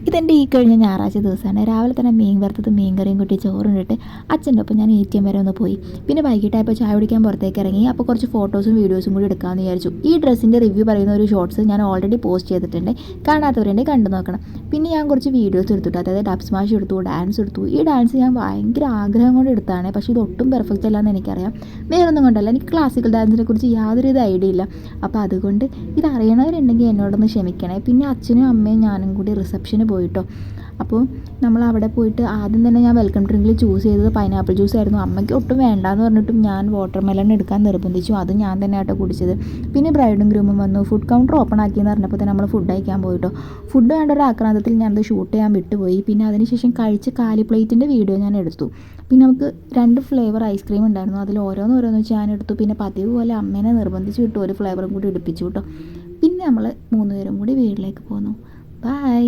ഇതെൻ്റെ ഈ കഴിഞ്ഞ ഞായറാഴ്ച ദിവസമാണ്. രാവിലെ തന്നെ മീൻ വറുത്തത് മീൻ കറിയും കൂട്ടി ചോറുണ്ടിട്ട് അച്ഛൻ്റെ ഒപ്പം ഞാൻ ATM വരെ ഒന്ന് പോയി. പിന്നെ വൈകിട്ടായപ്പോൾ ചായ കുടിക്കാൻ പുറത്തേക്ക് ഇറങ്ങി. അപ്പോൾ കുറച്ച് ഫോട്ടോസും വീഡിയോസും കൂടി എടുക്കാമെന്ന് വിചാരിച്ചു. ഈ ഡ്രസ്സിൻ്റെ റിവ്യൂ പറയുന്ന ഒരു ഷോർട്സ് ഞാൻ ഓൾറെഡി പോസ്റ്റ് ചെയ്തിട്ടുണ്ട്. കാണാത്തവരുണ്ടെങ്കിൽ കണ്ടു നോക്കണം. പിന്നെ ഞാൻ കുറച്ച് വീഡിയോസ് എടുത്തിട്ട്, അതായത് ഡബ് സ്മാഷ് എടുത്തു, ഡാൻസ് എടുത്തു. ഈ ഡാൻസ് ഞാൻ ഭയങ്കര ആഗ്രഹം കൊണ്ട് എടുത്താണ്, പക്ഷേ ഇത് ഒട്ടും പെർഫെക്റ്റ് അല്ലാന്ന് എനിക്കറിയാം. വേറൊന്നും കൊണ്ടല്ല, എനിക്ക് ക്ലാസിക്കൽ ഡാൻസിനെ കുറിച്ച് യാതൊരു ഐഡിയ ഇല്ല. അപ്പോൾ അതുകൊണ്ട് ഇത് അറിയണവരുണ്ടെങ്കിൽ എന്നോടൊന്ന് ക്ഷമിക്കണേ. പിന്നെ അച്ഛനും അമ്മയും ഞാനും കൂടി റിസപ്ഷന് പോയിട്ടോ. അപ്പോൾ നമ്മൾ അവിടെ പോയിട്ട് ആദ്യം തന്നെ ഞാൻ വെൽക്കം ഡ്രിങ്കിൽ ചൂസ് ചെയ്തത് പൈനാപ്പിൾ ജ്യൂസ് ആയിരുന്നു. അമ്മയ്ക്ക് ഒട്ടും വേണ്ടാന്ന് പറഞ്ഞിട്ടും ഞാൻ വാട്ടർ മെലൺ എടുക്കാൻ നിർബന്ധിച്ചു. അത് ഞാൻ തന്നെ ആട്ടോ കുടിച്ചത്. പിന്നെ ബ്രൈഡും ഗ്രൂമും വന്നു. ഫുഡ് കൗണ്ടർ ഓപ്പൺ ആക്കിയെന്ന് പറഞ്ഞപ്പോൾ തന്നെ നമ്മൾ ഫുഡ് കഴിക്കാൻ പോയിട്ടോ. ഫുഡ് വേണ്ട ഒരു ആക്രാന്തത്തിൽ ഞാനത് ഷൂട്ട് ചെയ്യാൻ വിട്ടുപോയി. പിന്നെ അതിനുശേഷം കഴിച്ച കാലി പ്ലേറ്റിൻ്റെ വീഡിയോ ഞാൻ എടുത്തു. പിന്നെ നമുക്ക് 2 ഫ്ലേവർ ഐസ്ക്രീം ഉണ്ടായിരുന്നു. അതിൽ ഓരോന്ന് വെച്ച് ഞാൻ എടുത്തു. പിന്നെ പതിവ് പോലെ അമ്മേനെ നിർബന്ധിച്ച് വിട്ടു ഒരു ഫ്ലേവറും കൂടി എടുപ്പിച്ചു കേട്ടോ. പിന്നെ നമ്മൾ 3 പേരും കൂടി വീട്ടിലേക്ക് പോന്നു. ബൈ.